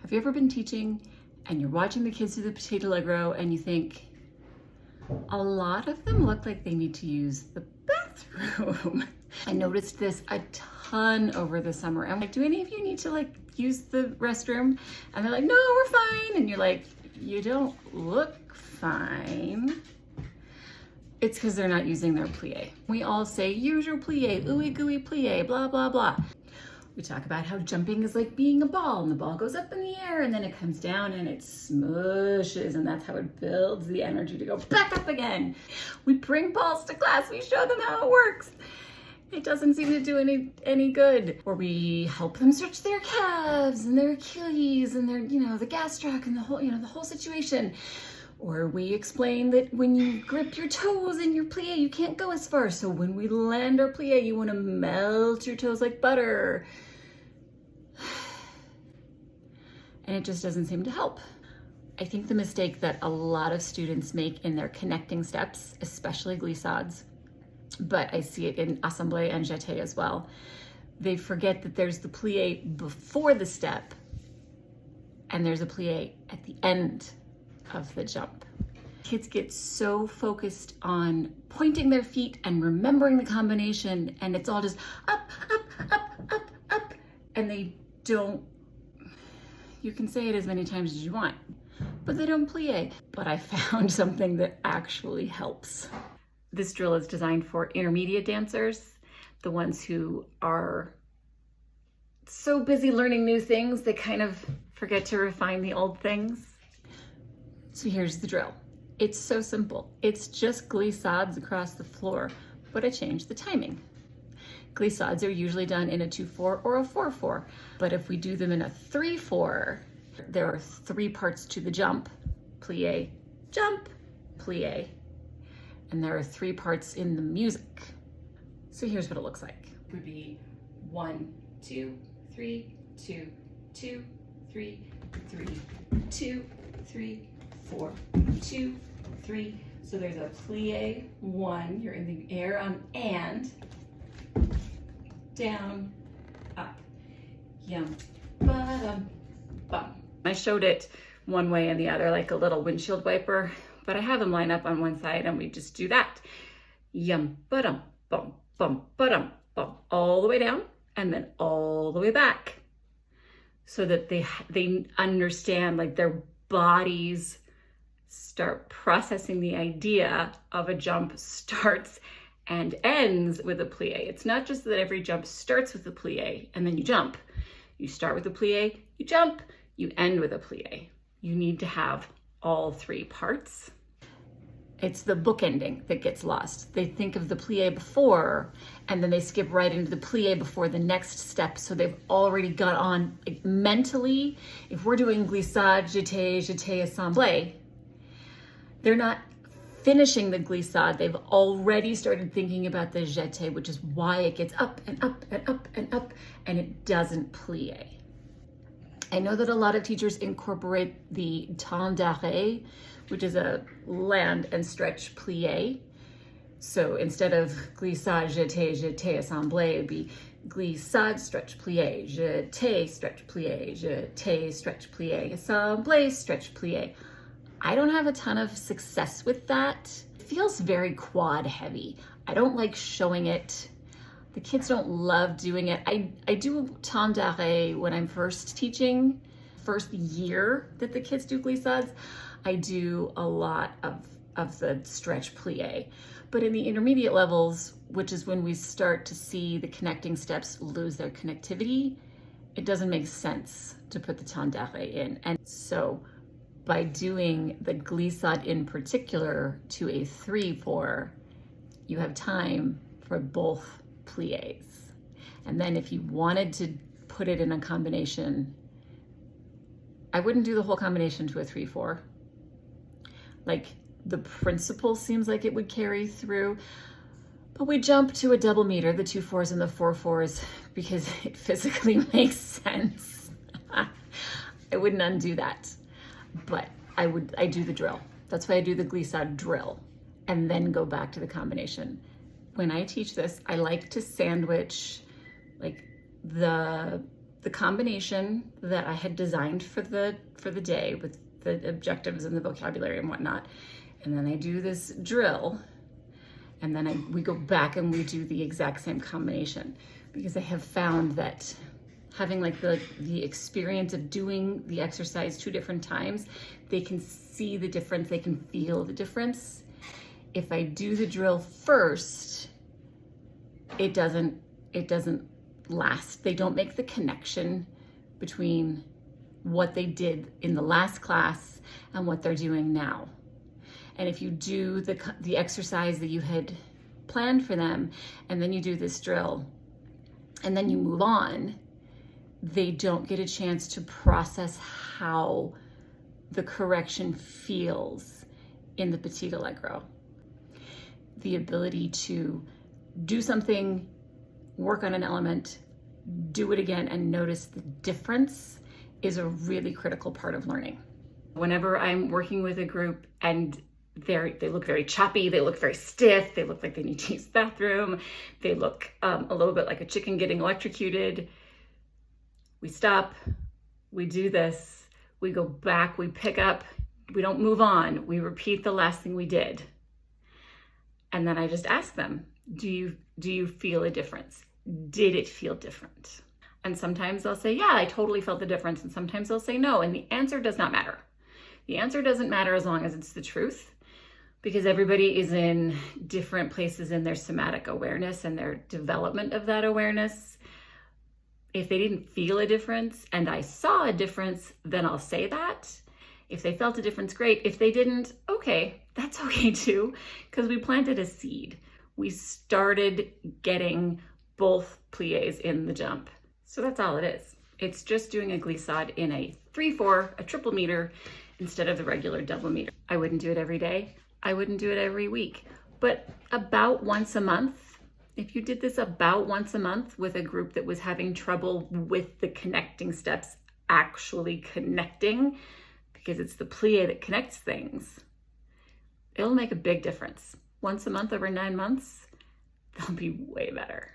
Have you ever been teaching and you're watching the kids do the Petit allegro and you think, a lot of them look like they need to use the bathroom? I noticed this a ton over the summer. I'm like, do any of you need to like use the restroom? And they're like, no, we're fine. And you're like, you don't look fine. It's because they're not using their plié. We all say, use your plié, ooey gooey plié, blah, blah, blah. We talk about how jumping is like being a ball and the ball goes up in the air and then it comes down and it smushes, and that's how it builds the energy to go back up again. We bring balls to class, we show them how it works. It doesn't seem to do any good. Or we help them stretch their calves and their Achilles and their, the gastroc and the whole situation. Or we explain that when you grip your toes in your plié, you can't go as far. So when we land our plié, you want to melt your toes like butter. And it just doesn't seem to help. I think the mistake that a lot of students make in their connecting steps, especially glissades, but I see it in assemblé and jeté as well, they forget that there's the plié before the step and there's a plié at the end of the jump. Kids get so focused on pointing their feet and remembering the combination, and it's all just up, up, up, up, up, and they don't, you can say it as many times as you want, but they don't plié. But I found something that actually helps. This drill is designed for intermediate dancers, the ones who are so busy learning new things, they kind of forget to refine the old things. So here's the drill. It's so simple. It's just glissades across the floor, but I changed the timing. Glissades are usually done in a 2/4 or a 4/4, but if we do them in a 3/4, there are 3 parts to the jump: plié, jump, plié, and there are 3 parts in the music. So here's what it looks like. It would be 1, 2, 3, 2, 2, 3, 3, 2, 3, 4, 2, 3. So there's a plié 1, you're in the air on and, down, up, yum, ba-dum, bum. I showed it one way and the other like a little windshield wiper, but I have them line up on one side and we just do that. Yum, ba-dum, bum, bum, ba-dum, bum, all the way down and then all the way back, so that they understand, like their bodies start processing the idea of a jump starts and ends with a plié. It's not just that every jump starts with a plié and then you jump. You start with a plié, you jump, you end with a plié. You need to have all 3 parts. It's the bookending that gets lost. They think of the plié before and then they skip right into the plié before the next step. So they've already got on, like, mentally. If we're doing glissade, jeté, jeté, assemblé, they're not finishing the glissade. They've already started thinking about the jeté, which is why it gets up and up and up and up and it doesn't plié. I know that a lot of teachers incorporate the temps d'arrêt, which is a land and stretch plié. So instead of glissade, jeté, jeté, assemblé, it'd be glissade, stretch, plié, jeté, stretch, plié, jeté, stretch, plié, assemblé, stretch, plié. I don't have a ton of success with that. It feels very quad heavy. I don't like showing it. The kids don't love doing it. I do temps d'arrêt when I'm first teaching, first year that the kids do glissades. I do a lot of the stretch plié. But in the intermediate levels, which is when we start to see the connecting steps lose their connectivity, it doesn't make sense to put the temps d'arrêt in. And so by doing the glissade in particular to a 3/4, you have time for both pliés. And then if you wanted to put it in a combination, I wouldn't do the whole combination to a 3/4. Like, the principle seems like it would carry through, but we jump to a double meter, the 2/4s and the 4/4s, because it physically makes sense. I wouldn't undo that, but I do the drill. That's why I do the glissade drill and then go back to the combination. When I teach this, I like to sandwich like the the combination that I had designed for the day with the objectives and the vocabulary and whatnot. And then I do this drill, and then we go back and we do the exact same combination, because I have found that having like the experience of doing the exercise 2 different times, they can see the difference, they can feel the difference. If I do the drill first, it doesn't last. They don't make the connection between what they did in the last class and what they're doing now. And if you do the exercise that you had planned for them, and then you do this drill, and then you move on, they don't get a chance to process how the correction feels in the Petit allegro. The ability to do something, work on an element, do it again, and notice the difference is a really critical part of learning. Whenever I'm working with a group and they look very choppy, they look very stiff, they look like they need to use the bathroom, they look a little bit like a chicken getting electrocuted, we stop, we do this, we go back, we pick up, we don't move on, we repeat the last thing we did. And then I just ask them, do you feel a difference? Did it feel different? And sometimes they'll say, yeah, I totally felt the difference. And sometimes they'll say no. And the answer does not matter. The answer doesn't matter as long as it's the truth, because everybody is in different places in their somatic awareness and their development of that awareness. If they didn't feel a difference and I saw a difference, then I'll say that. If they felt a difference, great. If they didn't, okay, that's okay too, because we planted a seed. We started getting both pliés in the jump. So that's all it is. It's just doing a glissade in a 3/4, a triple meter, instead of the regular double meter. I wouldn't do it every day. I wouldn't do it every week, but about once a month. If you did this about once a month with a group that was having trouble with the connecting steps, actually connecting, because it's the plié that connects things, it'll make a big difference. Once a month over 9 months, they'll be way better.